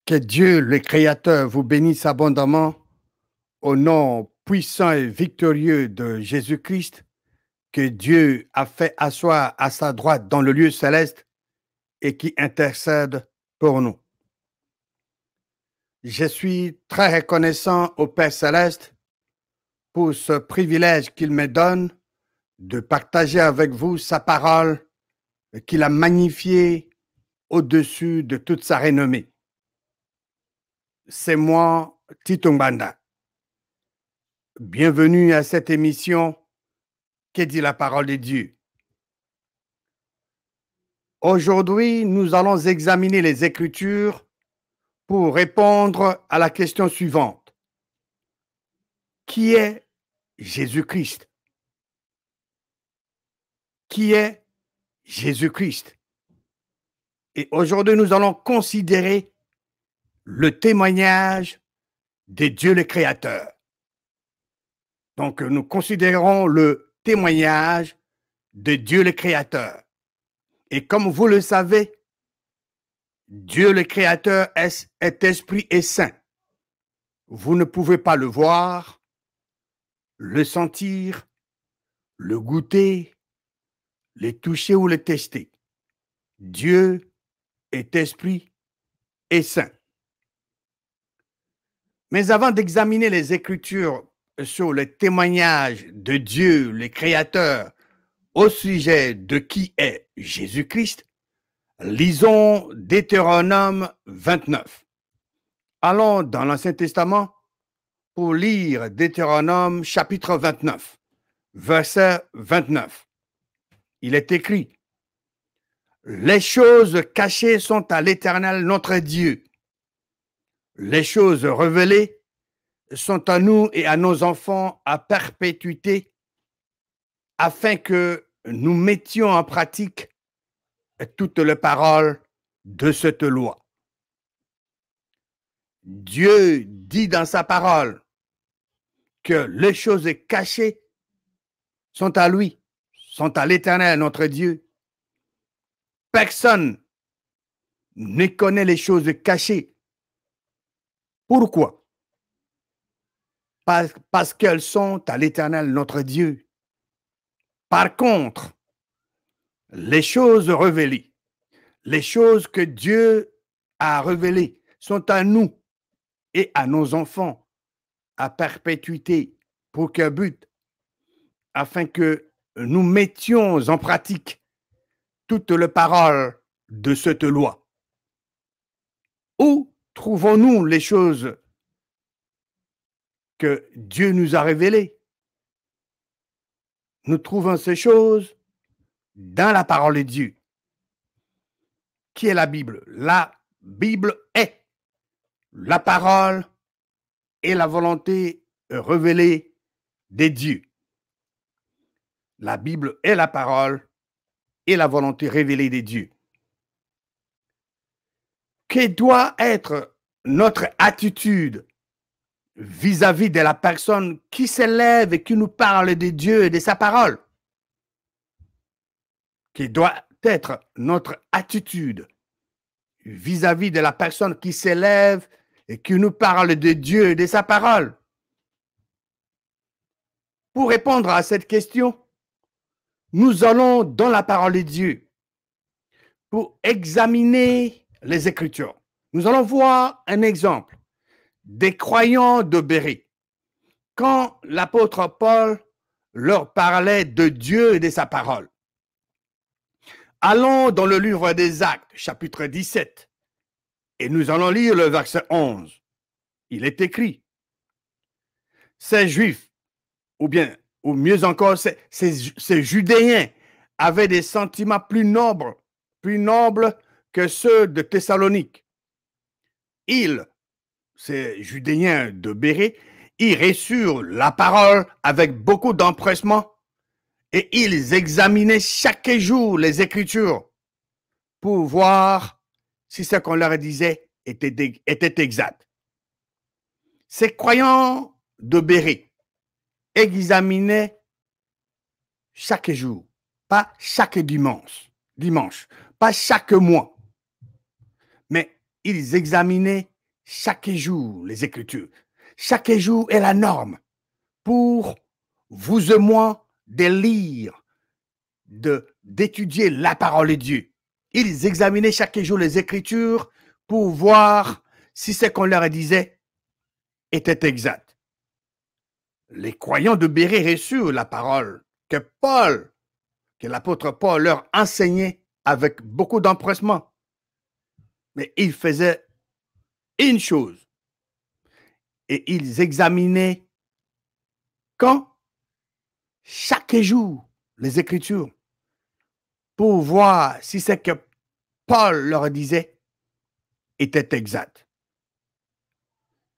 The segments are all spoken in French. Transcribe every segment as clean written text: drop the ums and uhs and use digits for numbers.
Que Dieu, le Créateur, vous bénisse abondamment au nom puissant et victorieux de Jésus-Christ, que Dieu a fait asseoir à sa droite dans le lieu céleste et qui intercède pour nous. Je suis très reconnaissant au Père céleste pour ce privilège qu'il me donne de partager avec vous sa parole qu'il a magnifiée au-dessus de toute sa renommée. C'est moi, Tito Mbanda. Bienvenue à cette émission que dit la parole de Dieu. Aujourd'hui, nous allons examiner les Écritures pour répondre à la question suivante. Qui est Jésus-Christ? Qui est Jésus-Christ? Et aujourd'hui, nous allons considérer le témoignage de Dieu le Créateur. Donc, nous considérons le témoignage de Dieu le Créateur. Et comme vous le savez, Dieu le Créateur est esprit et saint. Vous ne pouvez pas le voir, le sentir, le goûter, le toucher ou le tester. Dieu est esprit et saint. Mais avant d'examiner les Écritures sur le témoignage de Dieu, le Créateur, au sujet de qui est Jésus-Christ, lisons Deutéronome 29. Allons dans l'Ancien Testament pour lire Deutéronome chapitre 29, verset 29. Il est écrit: les choses cachées sont à l'Éternel notre Dieu. Les choses révélées sont à nous et à nos enfants à perpétuité, afin que nous mettions en pratique toutes les paroles de cette loi. Dieu dit dans sa parole que les choses cachées sont à lui, sont à l'Éternel notre Dieu. Personne ne connaît les choses cachées. Pourquoi? Parce qu'elles sont à l'Éternel notre Dieu. Par contre, les choses révélées, les choses que Dieu a révélées sont à nous et à nos enfants à perpétuité. Pour quel but? Afin que nous mettions en pratique toutes les paroles de cette loi. Où trouvons-nous les choses que Dieu nous a révélées? Nous trouvons ces choses dans la parole de Dieu. Qui est la Bible? La Bible est la parole et la volonté révélée de Dieu. La Bible est la parole et la volonté révélée de Dieu. Quelle doit être notre attitude vis-à-vis de la personne qui s'élève et qui nous parle de Dieu et de sa parole? Quelle doit être notre attitude vis-à-vis de la personne qui s'élève et qui nous parle de Dieu et de sa parole? Pour répondre à cette question, nous allons dans la parole de Dieu pour examiner les Écritures. Nous allons voir un exemple des croyants de Bérée. Quand l'apôtre Paul leur parlait de Dieu et de sa parole. Allons dans le livre des Actes, chapitre 17, et nous allons lire le verset 11. Il est écrit: ces Juifs, ou mieux encore, ces Judéens avaient des sentiments plus nobles que ceux de Thessalonique. Ils, ces Judéens de Bérée, ils reçurent la parole avec beaucoup d'empressement et ils examinaient chaque jour les Écritures pour voir si ce qu'on leur disait était exact. Ces croyants de Bérée examinaient chaque jour, pas chaque dimanche, pas chaque mois, mais ils examinaient chaque jour les Écritures. Chaque jour est la norme pour vous et moi de lire, d'étudier la parole de Dieu. Ils examinaient chaque jour les Écritures pour voir si ce qu'on leur disait était exact. Les croyants de Bérée reçurent la parole que l'apôtre Paul leur enseignait avec beaucoup d'empressement. Mais ils faisaient une chose, et ils examinaient chaque jour les Écritures pour voir si ce que Paul leur disait était exact.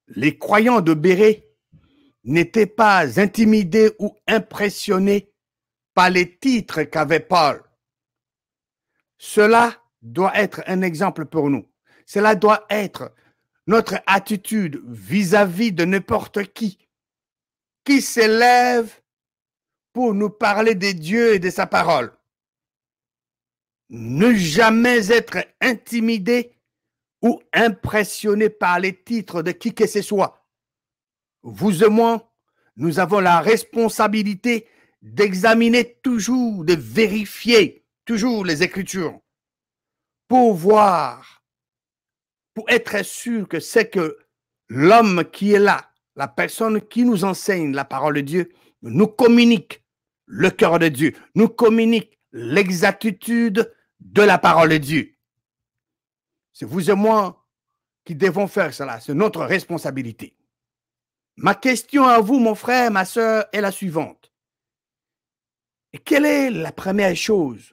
Les croyants de Bérée n'étaient pas intimidés ou impressionnés par les titres qu'avait Paul. Cela doit être un exemple pour nous. Cela doit être notre attitude vis-à-vis de n'importe qui s'élève pour nous parler de Dieu et de sa parole. Ne jamais être intimidé ou impressionné par les titres de qui que ce soit. Vous et moi, nous avons la responsabilité d'examiner toujours, de vérifier toujours les Écritures pour voir, pour être sûr que c'est que l'homme qui est là, la personne qui nous enseigne la parole de Dieu, nous communique le cœur de Dieu, nous communique l'exactitude de la parole de Dieu. C'est vous et moi qui devons faire cela, c'est notre responsabilité. Ma question à vous, mon frère, ma soeur, est la suivante. Et quelle est la première chose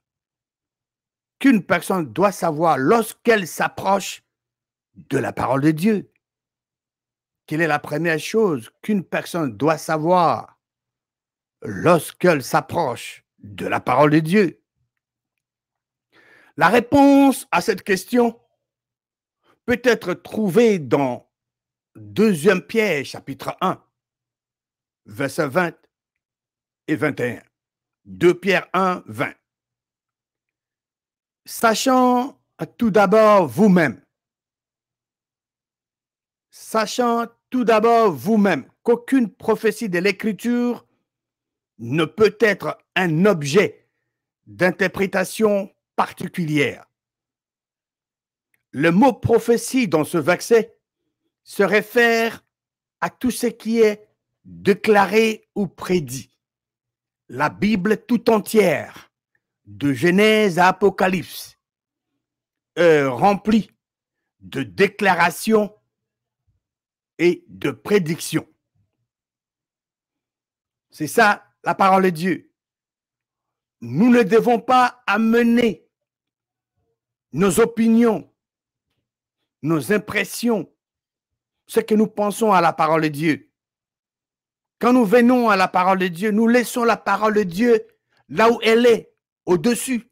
qu'une personne doit savoir lorsqu'elle s'approche de la parole de Dieu? Quelle est la première chose qu'une personne doit savoir lorsqu'elle s'approche de la parole de Dieu? La réponse à cette question peut être trouvée dans 2 Pierre, chapitre 1, versets 20 et 21. 2 Pierre 1, 20. Sachant tout d'abord vous-même qu'aucune prophétie de l'Écriture ne peut être un objet d'interprétation particulière. Le mot prophétie dans ce verset se réfère à tout ce qui est déclaré ou prédit. La Bible tout entière, de Genèse à Apocalypse, est remplie de déclarations et de prédictions. C'est ça la parole de Dieu. Nous ne devons pas amener nos opinions, nos impressions, ce que nous pensons à la parole de Dieu. Quand nous venons à la parole de Dieu, nous laissons la parole de Dieu là où elle est, au-dessus.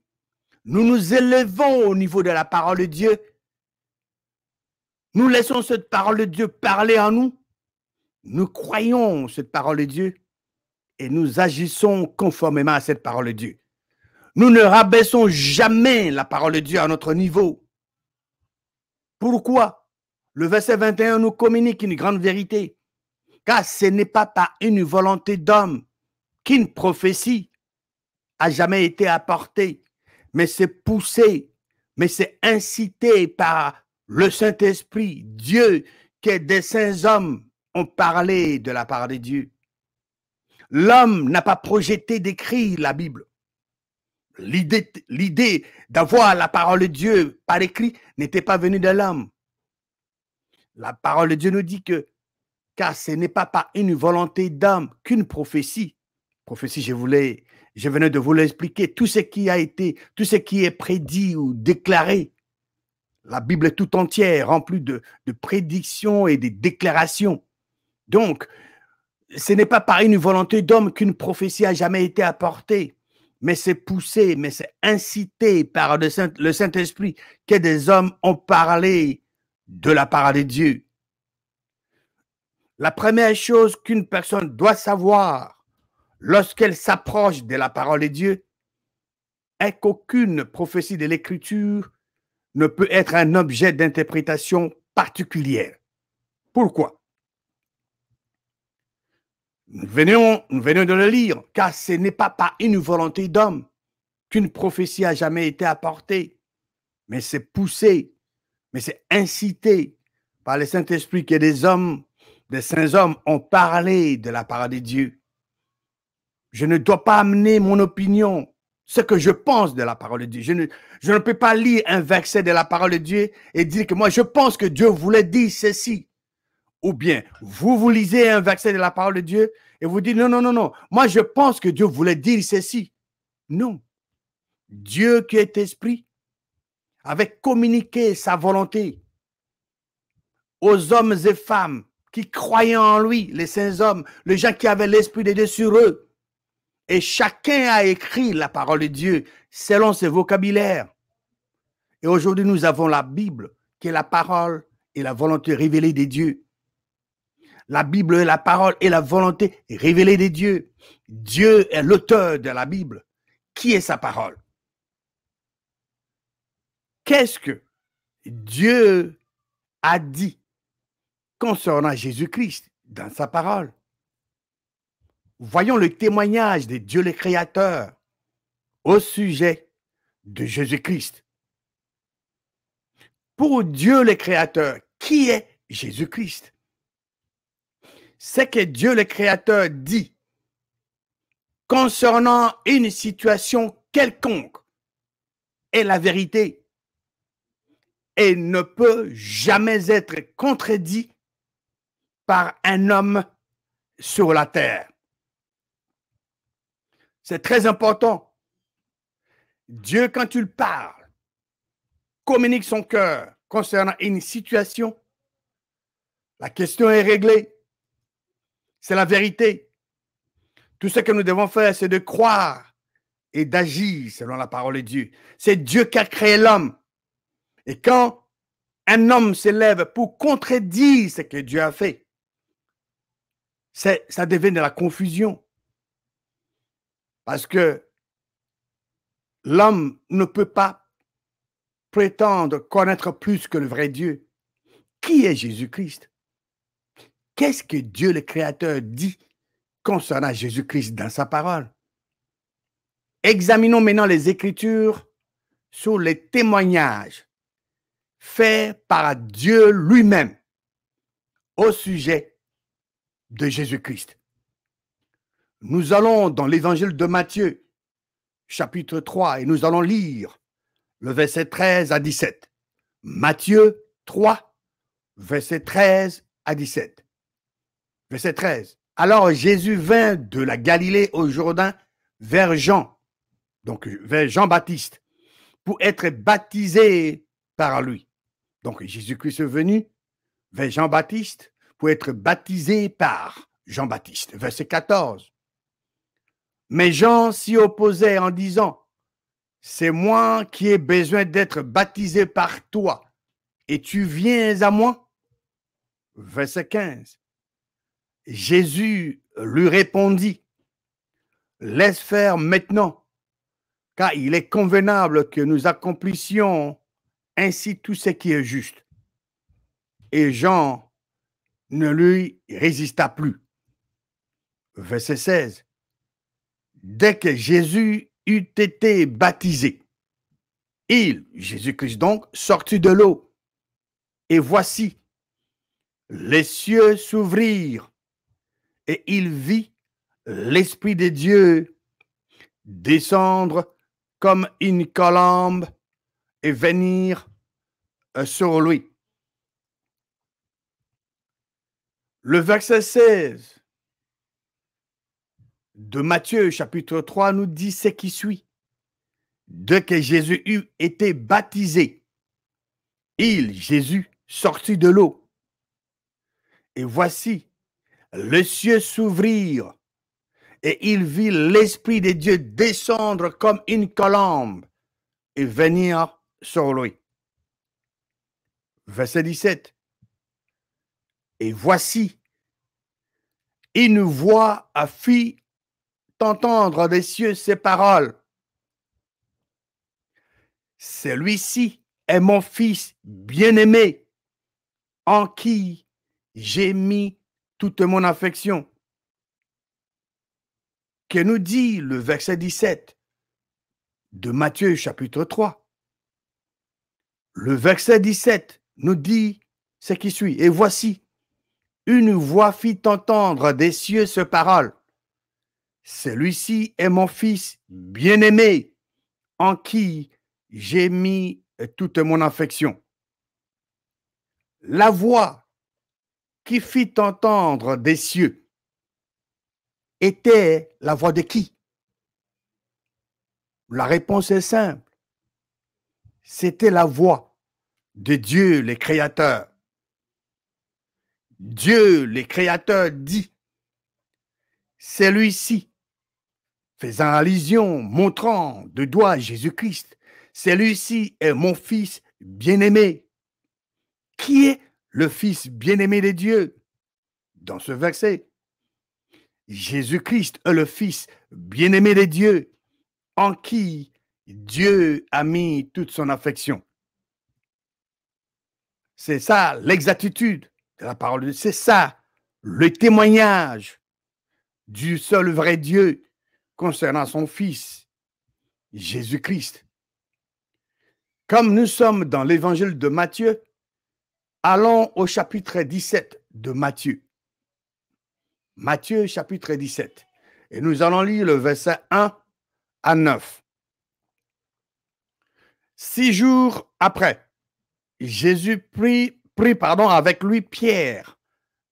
Nous nous élevons au niveau de la parole de Dieu. Nous laissons cette parole de Dieu parler en nous. Nous croyons cette parole de Dieu et nous agissons conformément à cette parole de Dieu. Nous ne rabaissons jamais la parole de Dieu à notre niveau. Pourquoi? Le verset 21 nous communique une grande vérité. Car ce n'est pas par une volonté d'homme qu'une prophétie a jamais été apportée, mais c'est poussé, mais c'est incité par le Saint-Esprit, Dieu, que des saints hommes ont parlé de la part de Dieu. L'homme n'a pas projeté d'écrire la Bible. L'idée d'avoir la parole de Dieu par écrit n'était pas venue de l'homme. La parole de Dieu nous dit que, car ce n'est pas par une volonté d'homme qu'une prophétie, je venais de vous l'expliquer, tout ce qui est prédit ou déclaré, la Bible tout entière remplie de prédictions et de déclarations. Donc, ce n'est pas par une volonté d'homme qu'une prophétie a jamais été apportée, mais c'est poussé, mais c'est incité par le Saint-Esprit que des hommes ont parlé de la parole de Dieu. La première chose qu'une personne doit savoir lorsqu'elle s'approche de la parole de Dieu est qu'aucune prophétie de l'Écriture ne peut être un objet d'interprétation particulière. Pourquoi? Nous venons de le lire, car ce n'est pas par une volonté d'homme qu'une prophétie a jamais été apportée, mais c'est poussé, mais c'est incité par le Saint-Esprit que des hommes, des saints hommes ont parlé de la parole de Dieu. Je ne dois pas amener mon opinion, ce que je pense de la parole de Dieu. Je ne peux pas lire un verset de la parole de Dieu et dire que moi, je pense que Dieu voulait dire ceci. Ou bien, vous lisez un verset de la parole de Dieu et vous dites, non, non, non, non, moi, je pense que Dieu voulait dire ceci. Non. Dieu qui est esprit avait communiqué sa volonté aux hommes et femmes qui croyaient en lui, les saints hommes, les gens qui avaient l'esprit de Dieu sur eux. Et chacun a écrit la parole de Dieu selon ses vocabulaires. Et aujourd'hui, nous avons la Bible, qui est la parole et la volonté révélée de Dieu. La Bible est la parole et la volonté révélée de Dieu. Dieu est l'auteur de la Bible. Qui est sa parole? Qu'est-ce que Dieu a dit concernant Jésus-Christ dans sa parole? Voyons le témoignage de Dieu le Créateur au sujet de Jésus-Christ. Pour Dieu le Créateur, qui est Jésus-Christ? C'est que Dieu le Créateur dit concernant une situation quelconque est la vérité et ne peut jamais être contredit par un homme sur la terre. C'est très important. Dieu, quand il parle, communique son cœur concernant une situation, la question est réglée. C'est la vérité. Tout ce que nous devons faire, c'est de croire et d'agir selon la parole de Dieu. C'est Dieu qui a créé l'homme. Et quand un homme s'élève pour contredire ce que Dieu a fait, ça devient de la confusion. Parce que l'homme ne peut pas prétendre connaître plus que le vrai Dieu. Qui est Jésus-Christ? Qu'est-ce que Dieu le Créateur dit concernant Jésus-Christ dans sa parole? Examinons maintenant les Écritures sur les témoignages faits par Dieu lui-même au sujet de Jésus-Christ. Nous allons dans l'évangile de Matthieu, chapitre 3, et nous allons lire le verset 13 à 17. Matthieu 3, verset 13 à 17. Verset 13. Alors Jésus vint de la Galilée au Jourdain vers Jean, donc vers Jean-Baptiste, pour être baptisé par lui. Donc Jésus-Christ est venu vers Jean-Baptiste pour être baptisé par Jean-Baptiste. Verset 14. Mais Jean s'y opposait en disant, c'est moi qui ai besoin d'être baptisé par toi, et tu viens à moi? Verset 15. Jésus lui répondit, laisse faire maintenant, car il est convenable que nous accomplissions ainsi tout ce qui est juste. Et Jean ne lui résista plus. Verset 16. Dès que Jésus eut été baptisé, Jésus-Christ donc, sortit de l'eau. Et voici, les cieux s'ouvrirent et il vit l'Esprit de Dieu descendre comme une colombe et venir sur lui. Le verset 16 de Matthieu chapitre 3 nous dit ce qui suit. Dès que Jésus eut été baptisé, Jésus, sortit de l'eau. Et voici, les cieux s'ouvrirent et il vit l'Esprit de Dieu descendre comme une colombe et venir sur lui. Verset 17. Et voici, une voix fit entendre des cieux ces paroles. Celui-ci est mon fils bien-aimé, en qui j'ai mis toute mon affection. Que nous dit le verset 17 de Matthieu chapitre 3? Le verset 17 nous dit ce qui suit. Et voici, une voix fit entendre des cieux ce parole. Celui-ci est mon fils bien-aimé, en qui j'ai mis toute mon affection. La voix qui fit entendre des cieux était la voix de qui? La réponse est simple. C'était la voix de Dieu, le Créateur. Dieu, le Créateur, dit, celui-ci, faisant allusion, montrant de doigt Jésus-Christ, celui-ci est mon fils bien-aimé. Qui est le fils bien-aimé de Dieu? Dans ce verset, Jésus-Christ est le fils bien-aimé de Dieu, en qui Dieu a mis toute son affection. C'est ça l'exactitude de la parole de Dieu. C'est ça le témoignage du seul vrai Dieu concernant son Fils, Jésus-Christ. Comme nous sommes dans l'évangile de Matthieu, allons au chapitre 17 de Matthieu. Matthieu chapitre 17. Et nous allons lire le verset 1 à 9. 6 jours après, Jésus prit avec lui Pierre,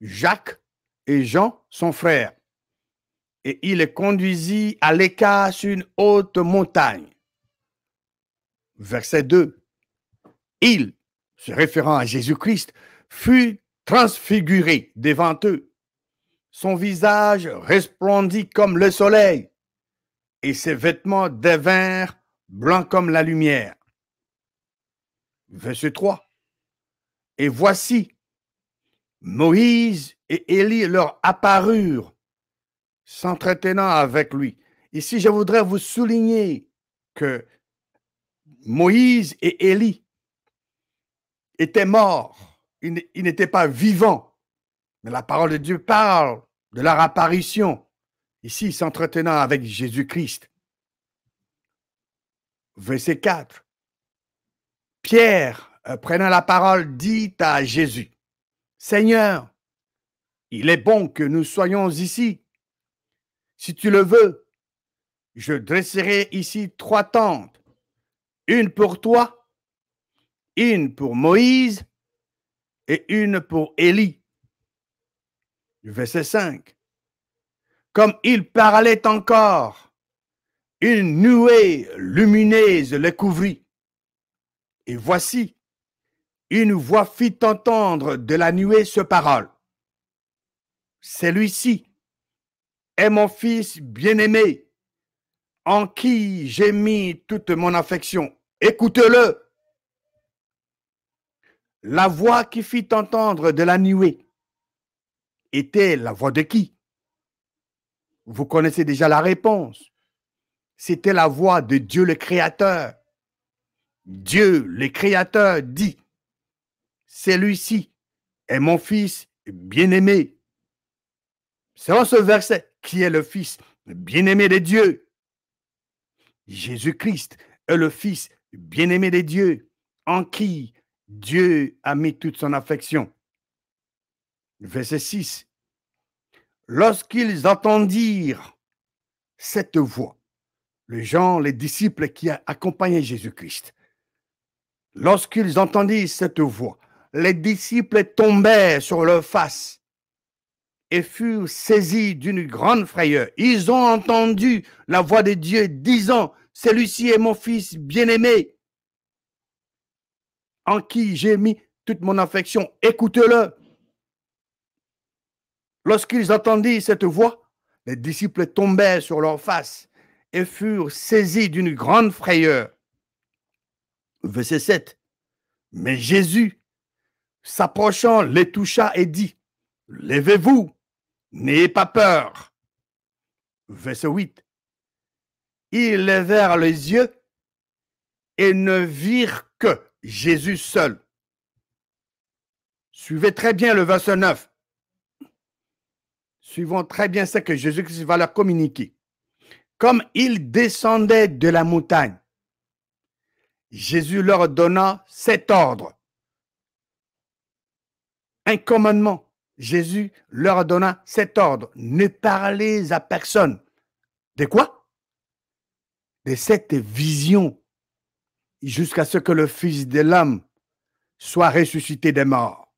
Jacques et Jean, son frère, et il les conduisit à l'écart sur une haute montagne. Verset 2. Il, se référant à Jésus-Christ, fut transfiguré devant eux. Son visage resplendit comme le soleil, et ses vêtements devinrent blancs comme la lumière. Verset 3. Et voici, Moïse et Élie leur apparurent, s'entretenant avec lui. Ici, je voudrais vous souligner que Moïse et Élie étaient morts. Ils n'étaient pas vivants. Mais la parole de Dieu parle de leur apparition, ici, s'entretenant avec Jésus-Christ. Verset 4. Pierre, prenant la parole, dit à Jésus, « Seigneur, il est bon que nous soyons ici. Si tu le veux, je dresserai ici 3 tentes, une pour toi, une pour Moïse et une pour Élie. » Verset 5. Comme il parlait encore, une nuée lumineuse les couvrit. Et voici, une voix fit entendre de la nuée ce parole. Celui-ci est mon fils bien-aimé, en qui j'ai mis toute mon affection. Écoutez-le. La voix qui fit entendre de la nuée était la voix de qui? Vous connaissez déjà la réponse. C'était la voix de Dieu le Créateur. Dieu le Créateur dit, celui-ci est mon fils bien-aimé. Selon ce verset, qui est le fils bien-aimé de Dieu? Jésus-Christ est le fils bien-aimé de Dieu, en qui Dieu a mis toute son affection. Verset 6. Lorsqu'ils entendirent cette voix, les disciples qui accompagnaient Jésus-Christ, lorsqu'ils entendirent cette voix, les disciples tombèrent sur leur face et furent saisis d'une grande frayeur. Ils ont entendu la voix de Dieu disant, « Celui-ci est mon fils bien-aimé, en qui j'ai mis toute mon affection. Écoutez-le. » Lorsqu'ils entendirent cette voix, les disciples tombèrent sur leur face et furent saisis d'une grande frayeur. Verset 7. Mais Jésus, s'approchant, les toucha et dit, « Levez-vous, n'ayez pas peur. » Verset 8. Ils levèrent les yeux et ne virent que Jésus seul. Suivez très bien le verset 9. suivant très bien ce que Jésus-Christ va leur communiquer. Comme ils descendaient de la montagne, Jésus leur donna cet ordre. Un commandement. Jésus leur donna cet ordre. Ne parlez à personne. De quoi? De cette vision, jusqu'à ce que le Fils de l'homme soit ressuscité des morts.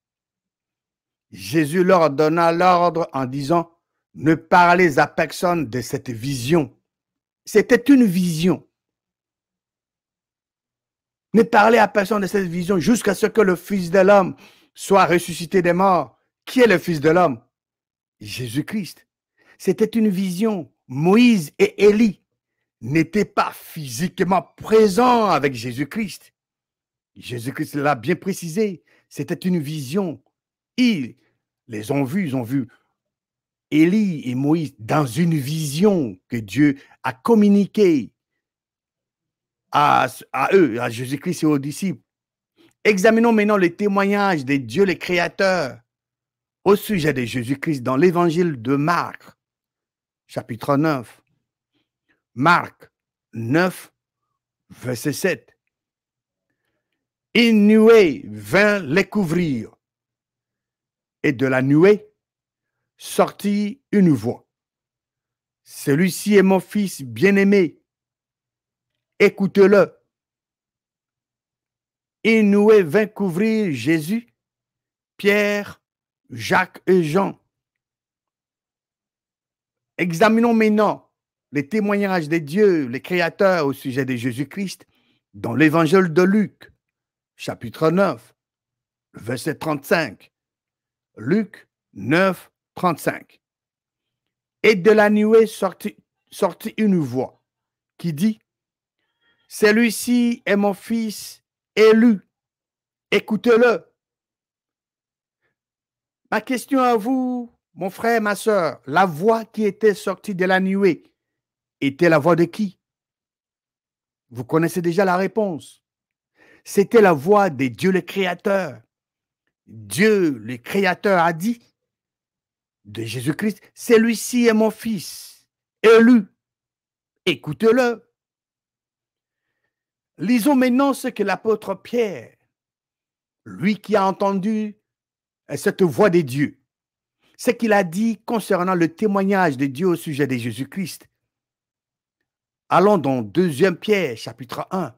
Jésus leur donna l'ordre en disant, ne parlez à personne de cette vision. C'était une vision. Ne parlez à personne de cette vision jusqu'à ce que le Fils de l'homme soit ressuscité des morts. Qui est le Fils de l'homme? Jésus-Christ. C'était une vision. Moïse et Élie n'étaient pas physiquement présents avec Jésus-Christ. Jésus-Christ l'a bien précisé. C'était une vision. Ils les ont vus, ils ont vu Élie et Moïse dans une vision que Dieu a communiquée à eux, à Jésus-Christ et aux disciples. Examinons maintenant le témoignage de Dieu, le Créateur, au sujet de Jésus-Christ dans l'évangile de Marc, chapitre 9. Marc 9, verset 7. Une nuée vint les couvrir, et de la nuée sortit une voix. Celui-ci est mon fils bien-aimé, écoutez-le. Une nuée vint couvrir Jésus, Pierre, Jacques et Jean. Examinons maintenant les témoignages de Dieu, les créateurs au sujet de Jésus-Christ, dans l'évangile de Luc, chapitre 9, verset 35. Luc 9, 35. Et de la nuée sortit une voix qui dit, celui-ci est mon fils élu, écoutez-le. Ma question à vous, mon frère, ma soeur, la voix qui était sortie de la nuée était la voix de qui? Vous connaissez déjà la réponse. C'était la voix de Dieu le Créateur. Dieu le Créateur a dit de Jésus-Christ, celui-ci est mon fils, élu, écoutez-le. Lisons maintenant ce que l'apôtre Pierre, lui qui a entendu cette voix de Dieu, ce qu'il a dit concernant le témoignage de Dieu au sujet de Jésus-Christ. Allons dans 2 Pierre, chapitre 1,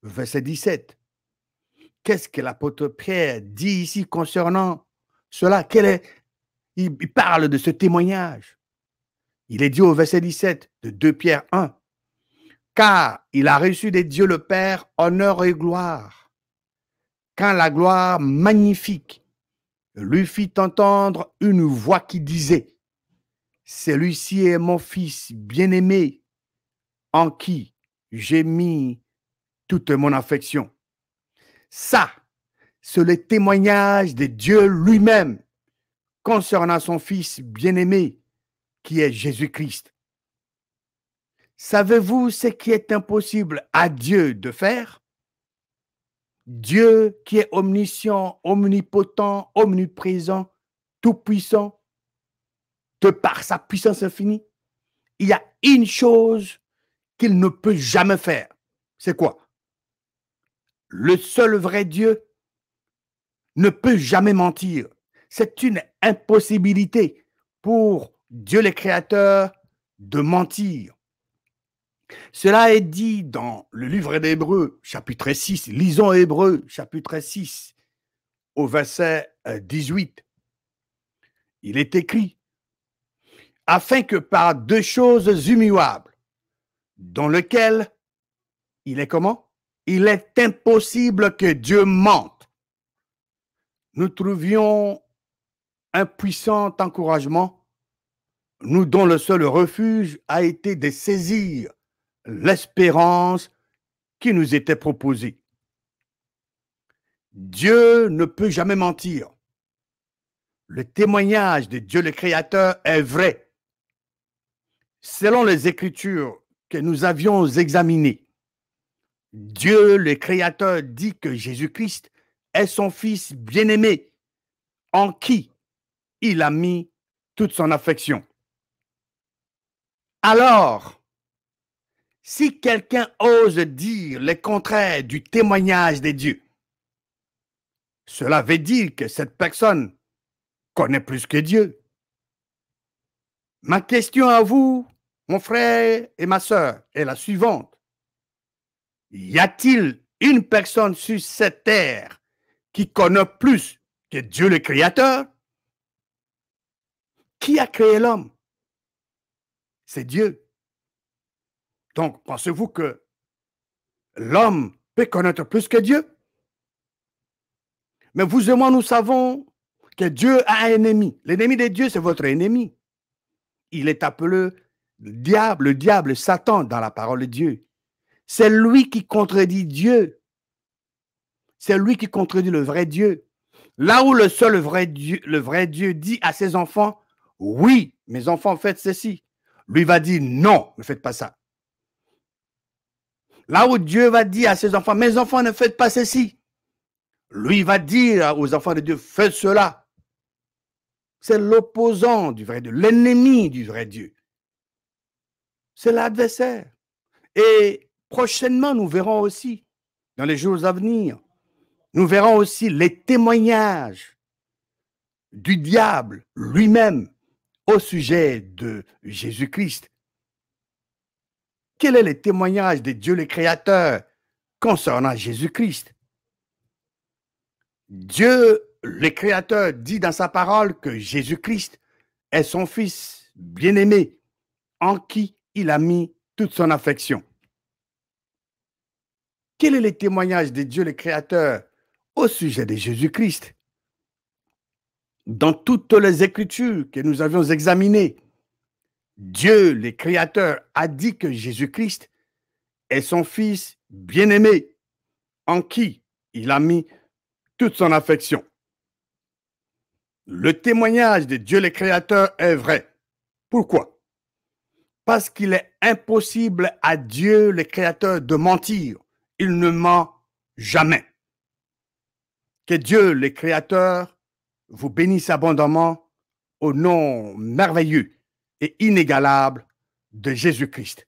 verset 17. Qu'est-ce que l'apôtre Pierre dit ici concernant cela? Il parle de ce témoignage. Il est dit au verset 17 de 2 Pierre 1, car il a reçu de Dieu le Père honneur et gloire, quand la gloire magnifique lui fit entendre une voix qui disait, celui-ci est mon fils bien-aimé, en qui j'ai mis toute mon affection. Ça, c'est le témoignage de Dieu lui-même concernant son fils bien-aimé, qui est Jésus-Christ. Savez-vous ce qui est impossible à Dieu de faire? Dieu qui est omniscient, omnipotent, omniprésent, tout-puissant, de par sa puissance infinie, il y a une chose qu'il ne peut jamais faire. C'est quoi? Le seul vrai Dieu ne peut jamais mentir. C'est une impossibilité pour Dieu le Créateur de mentir. Cela est dit dans le livre d'Hébreux, chapitre 6. Lisons Hébreux, chapitre 6, au verset 18. Il est écrit, afin que par 2 choses immuables, dans lesquelles il est comment? Il est impossible que Dieu mente. Nous trouvions un puissant encouragement, nous dont le seul refuge a été de saisir l'espérance qui nous était proposée. Dieu ne peut jamais mentir. Le témoignage de Dieu le Créateur est vrai. Selon les Écritures que nous avions examinées, Dieu le Créateur dit que Jésus-Christ est son Fils bien-aimé, en qui il a mis toute son affection. Alors, si quelqu'un ose dire le contraire du témoignage de Dieu, cela veut dire que cette personne connaît plus que Dieu. Ma question à vous, mon frère et ma sœur, est la suivante. Y a-t-il une personne sur cette terre qui connaît plus que Dieu le Créateur? Qui a créé l'homme? C'est Dieu. Donc, pensez-vous que l'homme peut connaître plus que Dieu? Mais vous et moi, nous savons que Dieu a un ennemi. L'ennemi de Dieu, c'est votre ennemi. Il est appelé le diable, Satan dans la parole de Dieu. C'est lui qui contredit Dieu. C'est lui qui contredit le vrai Dieu. Là où le vrai Dieu dit à ses enfants, oui, mes enfants, faites ceci. Lui va dire, non, ne faites pas ça. Là où Dieu va dire à ses enfants, mes enfants, ne faites pas ceci. Lui va dire aux enfants de Dieu, faites cela. C'est l'opposant du vrai Dieu, l'ennemi du vrai Dieu. C'est l'adversaire. Et prochainement, nous verrons aussi, dans les jours à venir, nous verrons aussi les témoignages du diable lui-même au sujet de Jésus-Christ. Quel est le témoignage de Dieu le Créateur concernant Jésus-Christ? Dieu le Créateur dit dans sa parole que Jésus-Christ est son Fils bien-aimé en qui il a mis toute son affection. Quel est le témoignage de Dieu le Créateur au sujet de Jésus-Christ? Dans toutes les Écritures que nous avions examinées, Dieu le Créateur a dit que Jésus-Christ est son Fils bien-aimé en qui il a mis toute son affection. Le témoignage de Dieu le Créateur est vrai. Pourquoi? Parce qu'il est impossible à Dieu le Créateur de mentir. Il ne ment jamais. Que Dieu le Créateur vous bénisse abondamment au nom merveilleux et inégalable de Jésus-Christ.